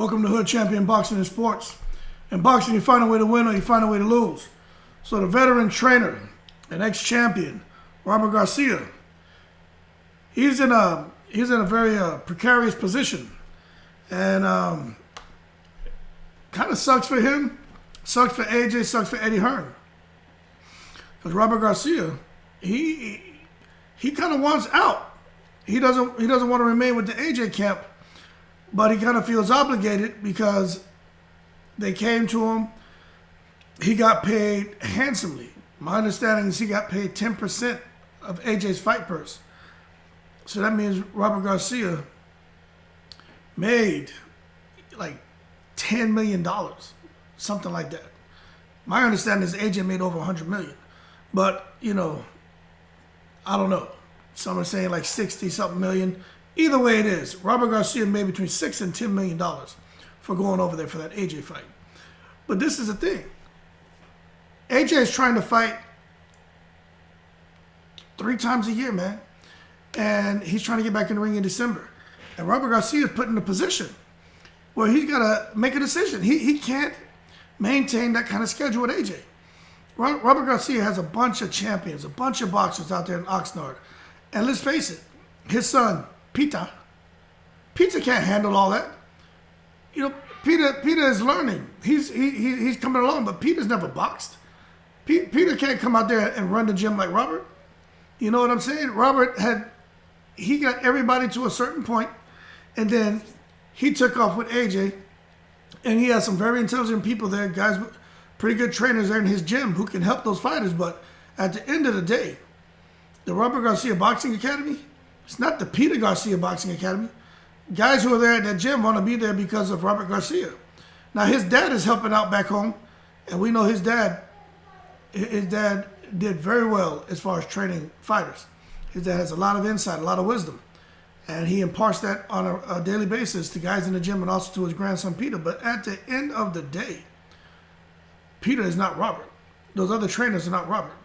Welcome to Hood Champion Boxing and Sports. In boxing, you find a way to win or you find a way to lose. So the veteran trainer and ex-champion, Robert Garcia, he's in a very precarious position. And kind of sucks for him, sucks for AJ, sucks for Eddie Hearn. Because Robert Garcia, he kind of wants out. He doesn't want to remain with the AJ camp, but he kind of feels obligated because they came to him. He got paid handsomely. My understanding is he got paid 10% of AJ's fight purse. So that means Robert Garcia made like $10 million, something like that. My understanding is AJ made over $100 million. But, you know, I don't know. Some are saying like 60-something million. Either way it is, Robert Garcia made between $6 and $10 million for going over there for that AJ fight. But this is the thing. AJ is trying to fight 3 times a year, man. And he's trying to get back in the ring in December. And Robert Garcia is put in a position where he's got to make a decision. He can't maintain that kind of schedule with AJ. Robert Garcia has a bunch of champions, a bunch of boxers out there in Oxnard. And let's face it, his son, Peter can't handle all that. You know, Peter is learning. He's coming along, but Peter's never boxed. Peter can't come out there and run the gym like Robert. You know what I'm saying? Robert he got everybody to a certain point, and then he took off with AJ, and he has some very intelligent people there, guys, pretty good trainers there in his gym who can help those fighters. But at the end of the day, the Robert Garcia Boxing Academy, it's not the Peter Garcia Boxing Academy. Guys who are there at that gym want to be there because of Robert Garcia. Now, his dad is helping out back home, and we know his dad did very well as far as training fighters. His dad has a lot of insight, a lot of wisdom, and he imparts that on a daily basis to guys in the gym and also to his grandson, Peter. But at the end of the day, Peter is not Robert. Those other trainers are not Robert,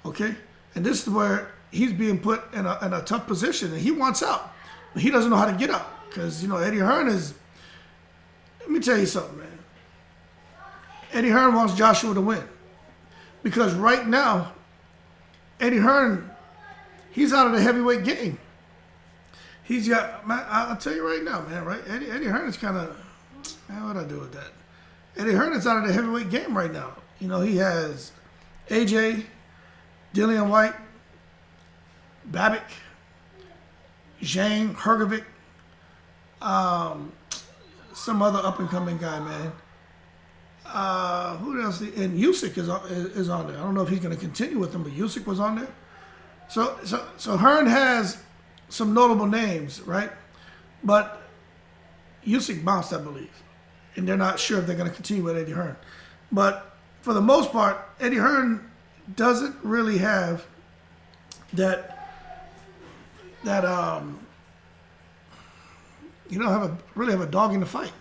okay? And this is where he's being put in a tough position, and he wants out, but he doesn't know how to get out. Because, you know, Eddie Hearn is, let me tell you something, man. Eddie Hearn wants Joshua to win. Because right now, Eddie Hearn, he's out of the heavyweight game. He's got, man, I'll tell you right now, man, right? Eddie Hearn is kind of, man, what'd I do with that? Eddie Hearn is out of the heavyweight game right now. You know, he has AJ, Dillian White, Babbitt, Zhang, Hergovic, some other up-and-coming guy, man. Who else? And Usyk is on there. I don't know if he's going to continue with him, but Usyk was on there. So Hearn has some notable names, right? But Usyk bounced, I believe, and they're not sure if they're going to continue with Eddie Hearn. But for the most part, Eddie Hearn doesn't really have that really have a dog in the fight.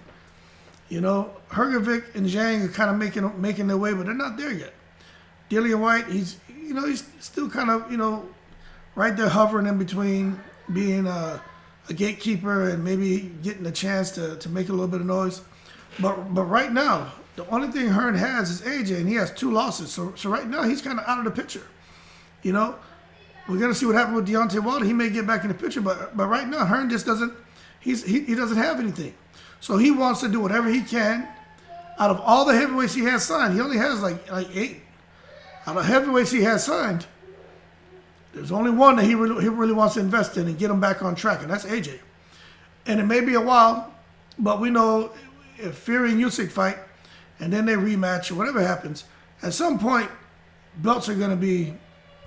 You know, Hergovic and Zhang are kind of making their way, but they're not there yet. Dillian White, he's still kind of, you know, right there hovering in between being a gatekeeper and maybe getting a chance to make a little bit of noise. But right now, the only thing Hearn has is AJ, and he has 2 losses. So right now, he's kind of out of the picture. You know, we're gonna see what happens with Deontay Wilder. He may get back in the picture, but right now, Hearn just doesn't. He doesn't have anything. So he wants to do whatever he can. Out of all the heavyweights he has signed, he only has like 8. Out of heavyweights he has signed, there's only one that he really wants to invest in and get him back on track, and that's AJ. And it may be a while, but we know if Fury and Usyk fight, and then they rematch or whatever happens, at some point, belts are going to be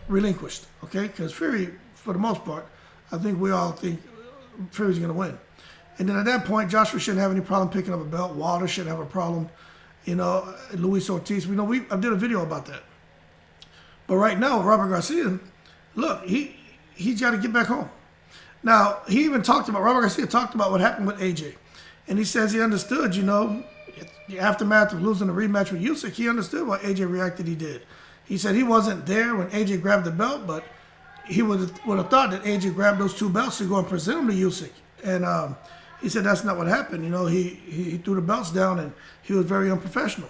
relinquished, okay? Because Fury, for the most part, I think we all think Fury's going to win. And then at that point, Joshua shouldn't have any problem picking up a belt. Wilder shouldn't have a problem. You know, Luis Ortiz. We know I did a video about that. But right now, Robert Garcia, look, he's got to get back home. Now, Robert Garcia talked about what happened with AJ. And he says he understood, you know, the aftermath of losing the rematch with Usyk, he understood why AJ reacted he did. He said he wasn't there when AJ grabbed the belt, but he would have thought that AJ grabbed those 2 belts to go and present them to Usyk. And he said that's not what happened. You know, he threw the belts down and he was very unprofessional.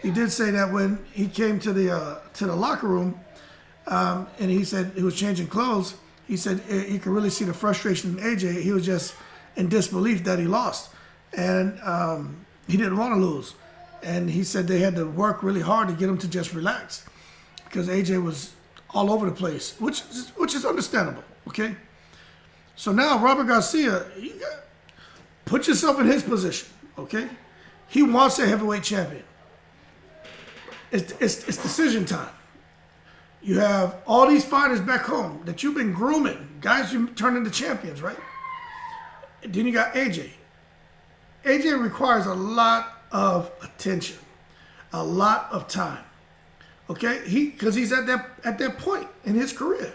He did say that when he came to the locker room, and he said he was changing clothes. He said he could really see the frustration in AJ. He was just in disbelief that he lost, and he didn't want to lose. And he said they had to work really hard to get him to just relax because AJ was all over the place, which is understandable. Okay, so now Robert Garcia, put yourself in his position. Okay, he wants a heavyweight champion. It's decision time. You have all these fighters back home that you've been grooming, guys you turn into champions, right? And then you got AJ. AJ requires a lot of attention, a lot of time. Okay, because he's at that point in his career.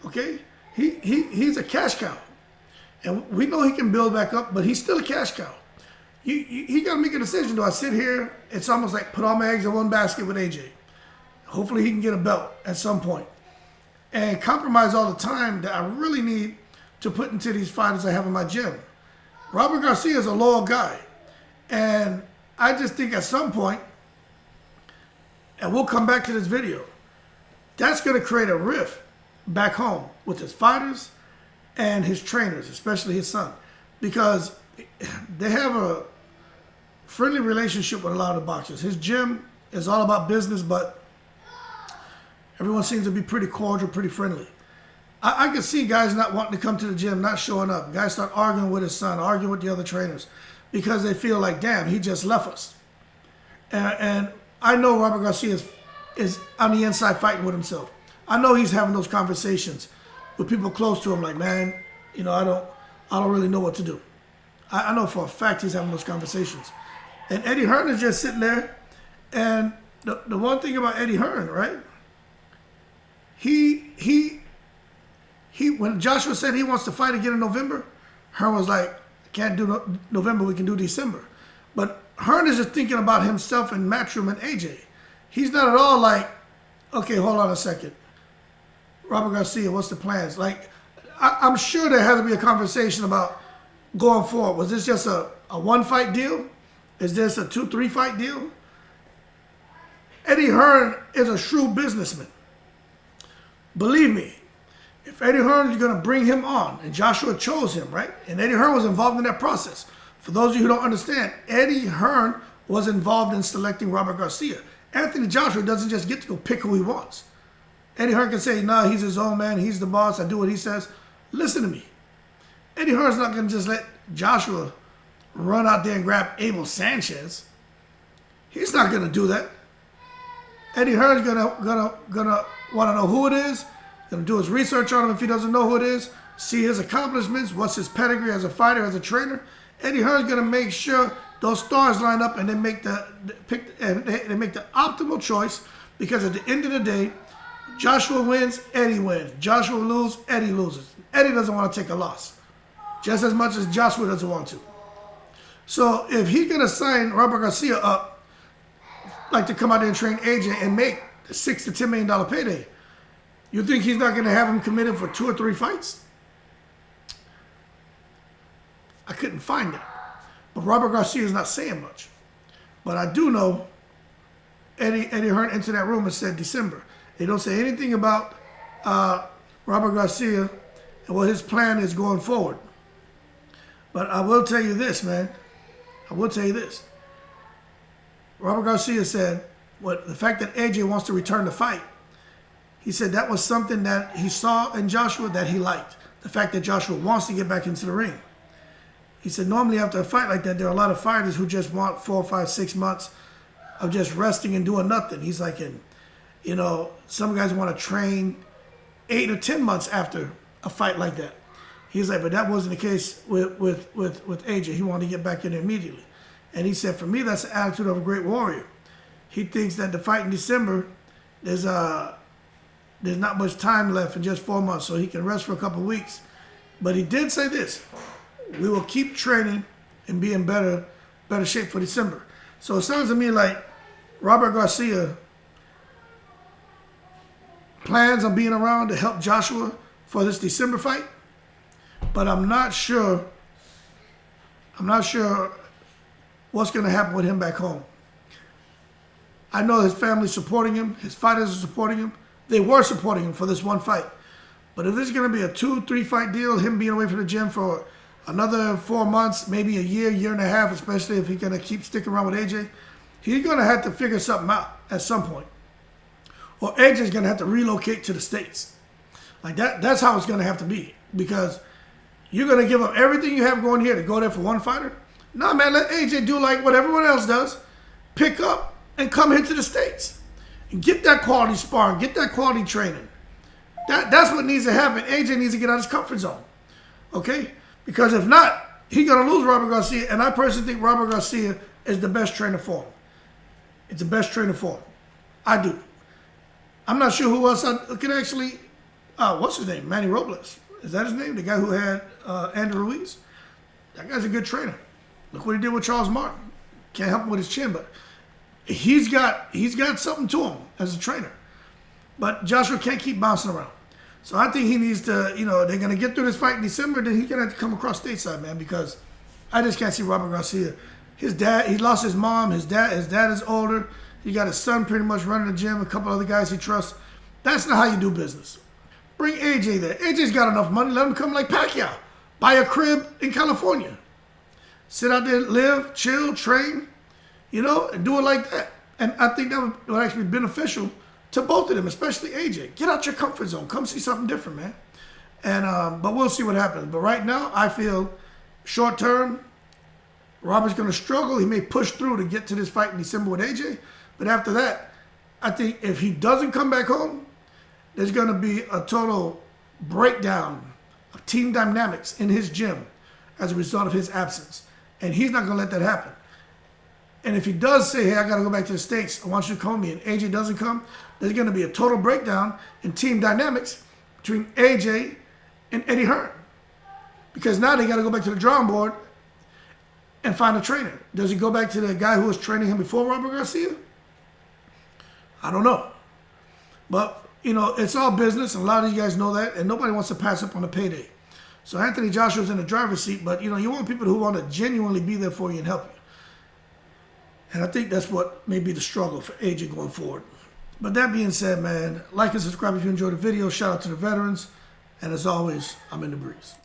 Okay, he's a cash cow, and we know he can build back up, but he's still a cash cow. He got to make a decision. Do I sit here? It's almost like put all my eggs in one basket with AJ. Hopefully he can get a belt at some point, and compromise all the time that I really need to put into these fighters I have in my gym. Robert Garcia is a loyal guy, and I just think at some point, and we'll come back to this video, that's going to create a rift back home with his fighters and his trainers, especially his son, because they have a friendly relationship with a lot of the boxers. His gym is all about business, but everyone seems to be pretty cordial, pretty friendly. I can see guys not wanting to come to the gym, not showing up. Guys start arguing with his son, arguing with the other trainers, because they feel like, damn, he just left us. And I know Robert Garcia is on the inside fighting with himself. I know he's having those conversations with people close to him, like, man, you know, I don't really know what to do. I know for a fact he's having those conversations. And Eddie Hearn is just sitting there. And the one thing about Eddie Hearn, right? He when Joshua said he wants to fight again in November, Hearn was like, can't do November, we can do December. But Hearn is just thinking about himself and Matchroom and AJ. He's not at all like, okay, hold on a second. Robert Garcia, what's the plans? Like, I'm sure there has to be a conversation about going forward. Was this just a one-fight deal? Is this a 2-3 fight deal? Eddie Hearn is a shrewd businessman. Believe me, if Eddie Hearn is going to bring him on, and Joshua chose him, right? And Eddie Hearn was involved in that process. For those of you who don't understand, Eddie Hearn was involved in selecting Robert Garcia. Anthony Joshua doesn't just get to go pick who he wants. Eddie Hearn can say, no, he's his own man, he's the boss, I do what he says. Listen to me. Eddie Hearn's not going to just let Joshua run out there and grab Abel Sanchez. He's not going to do that. Eddie Hearn's gonna want to know who it is, going to do his research on him if he doesn't know who it is, see his accomplishments, what's his pedigree as a fighter, as a trainer. Eddie Hearn's going to make sure those stars line up and they make the optimal choice, because at the end of the day, Joshua wins, Eddie wins. Joshua loses, Eddie loses. Eddie doesn't want to take a loss, just as much as Joshua doesn't want to. So if he's going to sign Robert Garcia up, like to come out there and train AJ and make a $6 to $10 million payday, you think he's not going to have him committed for 2 or 3 fights? I couldn't find it. But Robert Garcia is not saying much. But I do know Eddie Hearn entered that room and said December. They don't say anything about Robert Garcia and what his plan is going forward. But I will tell you this, man. I will tell you this. Robert Garcia said, the fact that AJ wants to return the fight, he said that was something that he saw in Joshua that he liked. The fact that Joshua wants to get back into the ring. He said normally after a fight like that, there are a lot of fighters who just want 4, 5, 6 months of just resting and doing nothing. He's like, you know, some guys want to train 8 or 10 months after a fight like that. He's like, but that wasn't the case with AJ. He wanted to get back in immediately. And he said, for me, that's the attitude of a great warrior. He thinks that the fight in December, there's not much time left in just 4 months, so he can rest for a couple of weeks. But he did say this: we will keep training and be in better shape for December. So it sounds to me like Robert Garcia plans on being around to help Joshua for this December fight, but I'm not sure I'm not sure what's going to happen with him back home. I know his family's supporting him. His fighters are supporting him. They were supporting him for this one fight. But if this is going to be a 2-3 fight deal, him being away from the gym for another 4 months, maybe a year and a half, especially if he's going to keep sticking around with AJ, he's going to have to figure something out at some point. Or AJ's going to have to relocate to the States. Like that's how it's going to have to be. Because you're going to give up everything you have going here to go there for one fighter? No, man, let AJ do like what everyone else does. Pick up and come here to the States. And get that quality sparring. Get that quality training. That's what needs to happen. AJ needs to get out of his comfort zone. Okay? Because if not, he's going to lose Robert Garcia. And I personally think Robert Garcia is the best trainer for him. It's the best trainer for him. I do. I'm not sure who else I could actually... what's his name? Manny Robles. Is that his name? The guy who had Andrew Ruiz? That guy's a good trainer. Look what he did with Charles Martin. Can't help him with his chin, but he's got something to him as a trainer. But Joshua can't keep bouncing around. So I think he needs to, they're going to get through this fight in December, then he's going to have to come across stateside, man, because I just can't see Robert Garcia. His dad, he lost his mom. His dad is older. He got his son pretty much running the gym, a couple other guys he trusts. That's not how you do business. Bring AJ there. AJ's got enough money. Let him come like Pacquiao. Buy a crib in California. Sit out there, live, chill, train, and do it like that. And I think that would actually be beneficial to both of them, especially AJ. Get out your comfort zone. Come see something different, man. And but we'll see what happens. But right now, I feel short term, Robert's going to struggle. He may push through to get to this fight in December with AJ. But after that, I think if he doesn't come back home, there's going to be a total breakdown of team dynamics in his gym as a result of his absence. And he's not going to let that happen. And if he does say, hey, I got to go back to the States, I want you to call me, and AJ doesn't come, there's going to be a total breakdown in team dynamics between AJ and Eddie Hearn. Because now they got to go back to the drawing board and find a trainer. Does he go back to the guy who was training him before Robert Garcia? I don't know. But, it's all business, and a lot of you guys know that, and nobody wants to pass up on a payday. So Anthony Joshua's in the driver's seat, but, you want people who want to genuinely be there for you and help you. And I think that's what may be the struggle for AJ going forward. But that being said, man, like and subscribe if you enjoyed the video. Shout out to the veterans. And as always, I'm in the breeze.